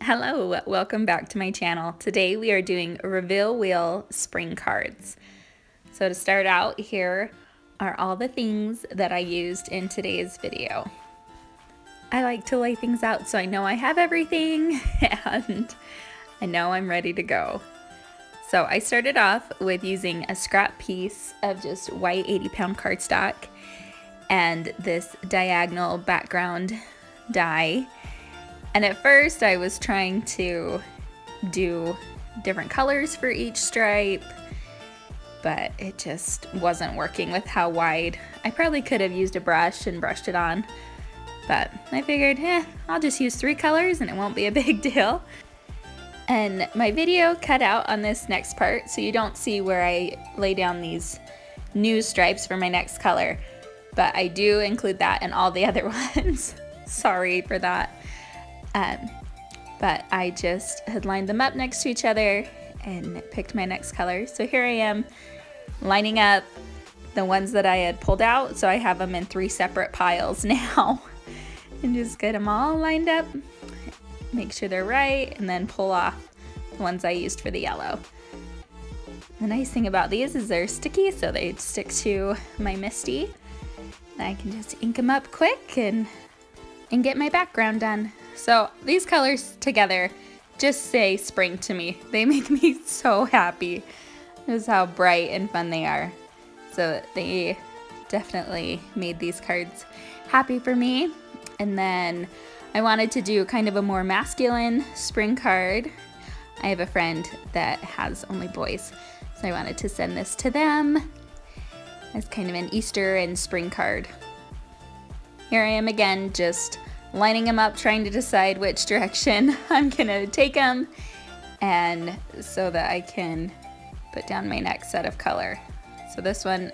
Hello, welcome back to my channel. Today we are doing reveal wheel spring cards. So to start out, here are all the things that I used in today's video. I like to lay things out so I know I have everything and I know I'm ready to go. So I started off with using a scrap piece of just white 80-pound cardstock and this diagonal background die. And at first I was trying to do different colors for each stripe, but it just wasn't working with how wide. I probably could have used a brush and brushed it on, but I figured, I'll just use 3 colors and it won't be a big deal. And my video cut out on this next part, so you don't see where I lay down these new stripes for my next color, but I do include that in all the other ones. Sorry for that. But I just had lined them up next to each other and picked my next color. So here I am lining up the ones that I had pulled out, so I have them in 3 separate piles now. And just get them all lined up, make sure they're right, and then pull off the ones I used for the yellow. The nice thing about these is they're sticky, so they stick to my Misti. And I can just ink them up quick and get my background done. So these colors together just say spring to me. They make me so happy. This is how bright and fun they are. So they definitely made these cards happy for me. And then I wanted to do kind of a more masculine spring card. I have a friend that has only boys, so I wanted to send this to them as kind of an Easter and spring card. Here I am again, just lining them up, trying to decide which direction I'm gonna take them, and so that I can put down my next set of color. So this one,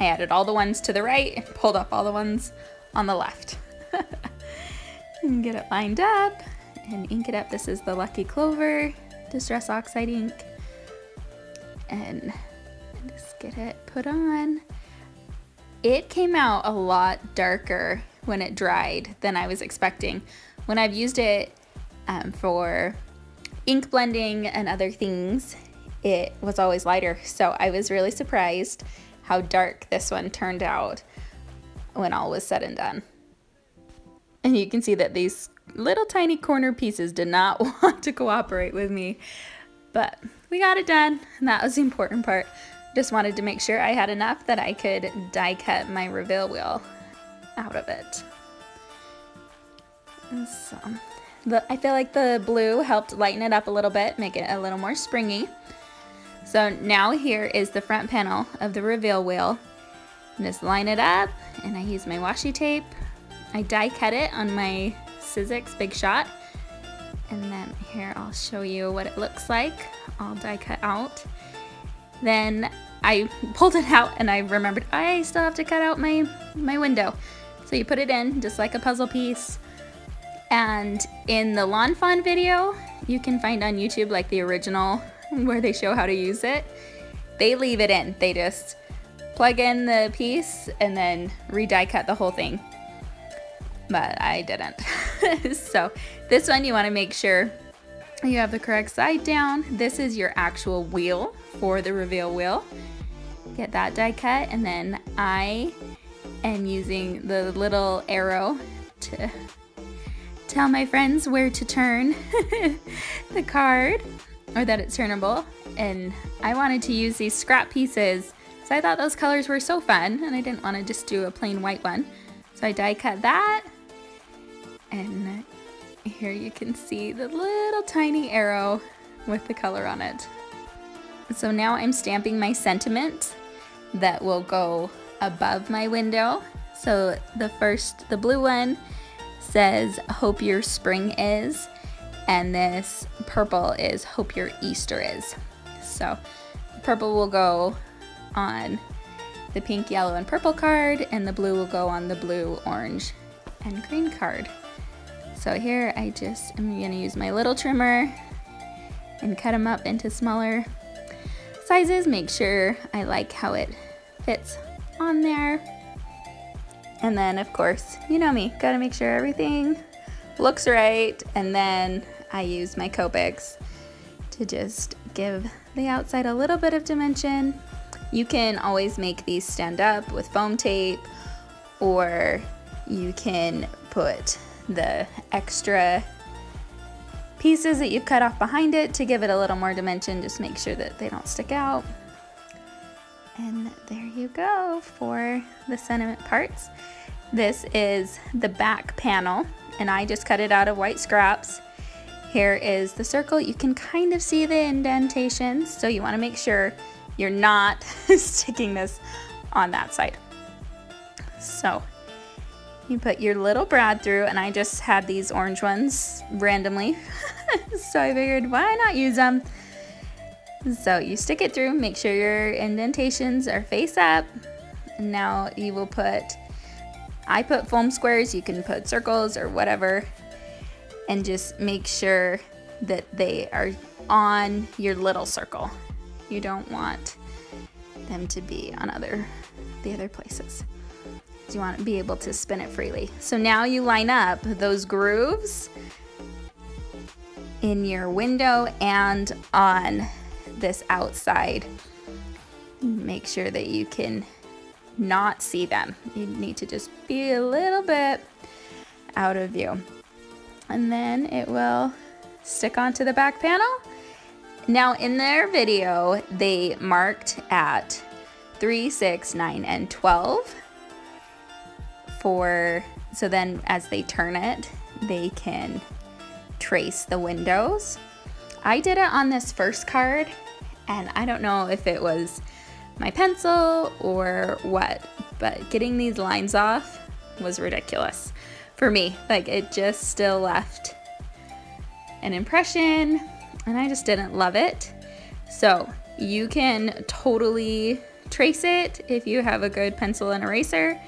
I added all the ones to the right and pulled up all the ones on the left. And get it lined up and ink it up. This is the Lucky Clover Distress Oxide ink, and just get it put on. It came out a lot darker when it dried than I was expecting. When I've used it for ink blending and other things, it was always lighter. So I was really surprised how dark this one turned out when all was said and done. And you can see that these little tiny corner pieces did not want to cooperate with me, but we got it done, and that was the important part. Just wanted to make sure I had enough that I could die cut my reveal wheel out of it. So I feel like the blue helped lighten it up a little bit, make it a little more springy. So now here is the front panel of the reveal wheel. Just line it up, and I use my washi tape. I die cut it on my Sizzix Big Shot, and then here I'll show you what it looks like all die cut out. Then I pulled it out and I remembered I still have to cut out my window. So you put it in just like a puzzle piece. And in the Lawn Fawn video, you can find on YouTube, like the original where they show how to use it, they leave it in. They just plug in the piece and then re-die cut the whole thing. But I didn't. So this one, you want to make sure you have the correct side down. This is your actual wheel for the reveal wheel. Get that die cut, and then I am using the little arrow to tell my friends where to turn the card, or that it's turnable. And I wanted to use these scrap pieces, so I thought those colors were so fun, and I didn't want to just do a plain white one. So I die cut that, and here you can see the little tiny arrow with the color on it. So now I'm stamping my sentiment that will go above my window. So the blue one says, "Hope your spring is," and this purple is, "Hope your Easter is." So purple will go on the pink, yellow, and purple card, and the blue will go on the blue, orange, and green card. So here I just am gonna use my little trimmer and cut them up into smaller sizes. Make sure I like how it fits on there. And then of course, you know me, gotta make sure everything looks right, and then I use my Copics to just give the outside a little bit of dimension. You can always make these stand up with foam tape, or you can put the extra pieces that you've cut off behind it to give it a little more dimension. Just make sure that they don't stick out. And there you go for the sentiment parts. This is the back panel, and I just cut it out of white scraps. Here is the circle. You can kind of see the indentations, so you want to make sure you're not sticking this on that side. So you put your little brad through, and I just had these orange ones randomly, so I figured why not use them. So you stick it through, make sure your indentations are face up, and now you will I put foam squares, you can put circles or whatever, and just make sure that they are on your little circle. You don't want them to be on the other places. You want to be able to spin it freely. So now you line up those grooves in your window and on this outside. Make sure that you can not see them. You need to just be a little bit out of view. And then it will stick onto the back panel. Now in their video, they marked at 3, 6, 9, and 12. So then as they turn it, they can trace the windows. I did it on this first card, and I don't know if it was my pencil or what, but getting these lines off was ridiculous for me. Like, it just still left an impression, and I just didn't love it. So you can totally trace it if you have a good pencil and eraser.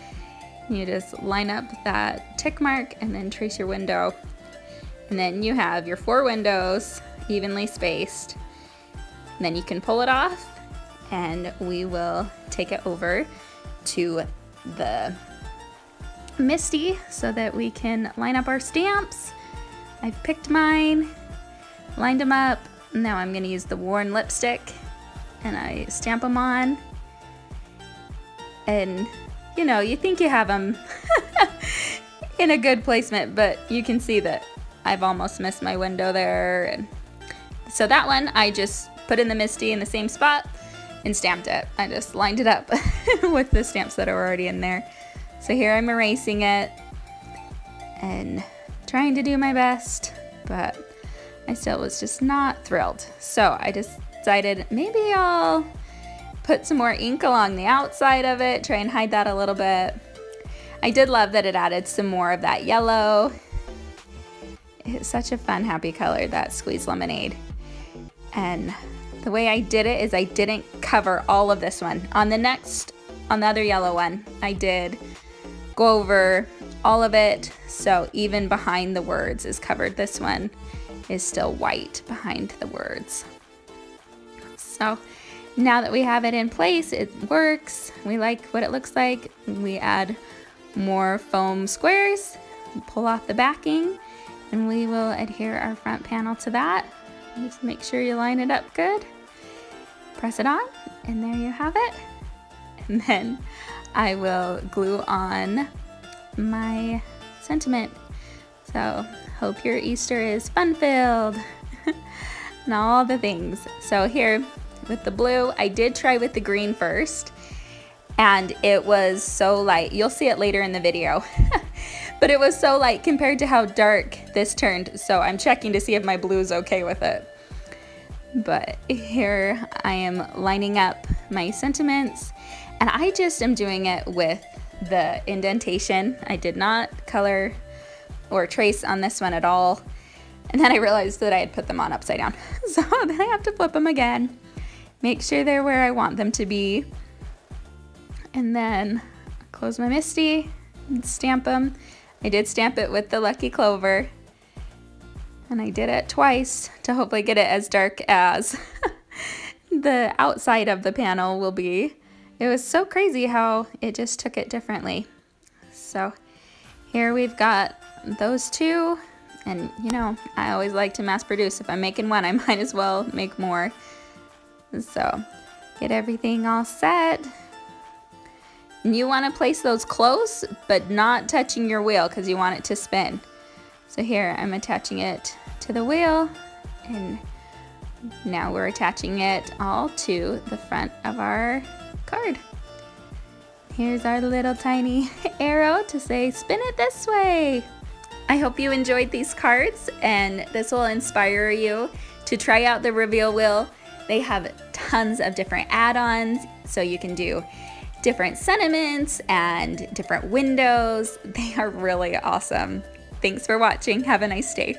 You just line up that tick mark and then trace your window. And then you have your 4 windows evenly spaced. And then you can pull it off, and we will take it over to the Misti so that we can line up our stamps. I've picked mine, lined them up. Now I'm gonna use the worn lipstick, and I stamp them on. And you know, you think you have them in a good placement, but you can see that I've almost missed my window there. And so that one, I just put in the Misti in the same spot and stamped it. I just lined it up with the stamps that are already in there. So here I'm erasing it and trying to do my best, but I still was just not thrilled. So I just decided maybe I'll put some more ink along the outside of it, try and hide that a little bit. I did love that it added some more of that yellow. It's such a fun, happy color, that squeezed lemonade. And the way I did it is I didn't cover all of this one. On the other yellow one, I did go over all of it, so even behind the words is covered. This one is still white behind the words. So now that we have it in place, it works. We like what it looks like. We add more foam squares, pull off the backing, and we will adhere our front panel to that. Just make sure you line it up good. Press it on, and there you have it. And then I will glue on my sentiment. So hope your Easter is fun-filled and all the things. So here with the blue, I did try with the green first, and it was so light. You'll see it later in the video. But it was so light compared to how dark this turned. So I'm checking to see if my blue is okay with it. But here I am lining up my sentiments, and I just am doing it with the indentation. I did not color or trace on this one at all. And then I realized that I had put them on upside down. So then I have to flip them again, make sure they're where I want them to be. And then close my Misti and stamp them. I did stamp it with the Lucky Clover, and I did it twice to hopefully get it as dark as the outside of the panel will be. It was so crazy how it just took it differently. So here we've got those two, And you know, I always like to mass produce. If I'm making one, I might as well make more. So get everything all set. And you want to place those close, but not touching your wheel because you want it to spin. So here I'm attaching it to the wheel, and now we're attaching it all to the front of our card. Here's our little tiny arrow to say, spin it this way. I hope you enjoyed these cards, and this will inspire you to try out the reveal wheel. They have tons of different add-ons, so you can do different sentiments and different windows. They are really awesome. Thanks for watching. Have a nice day.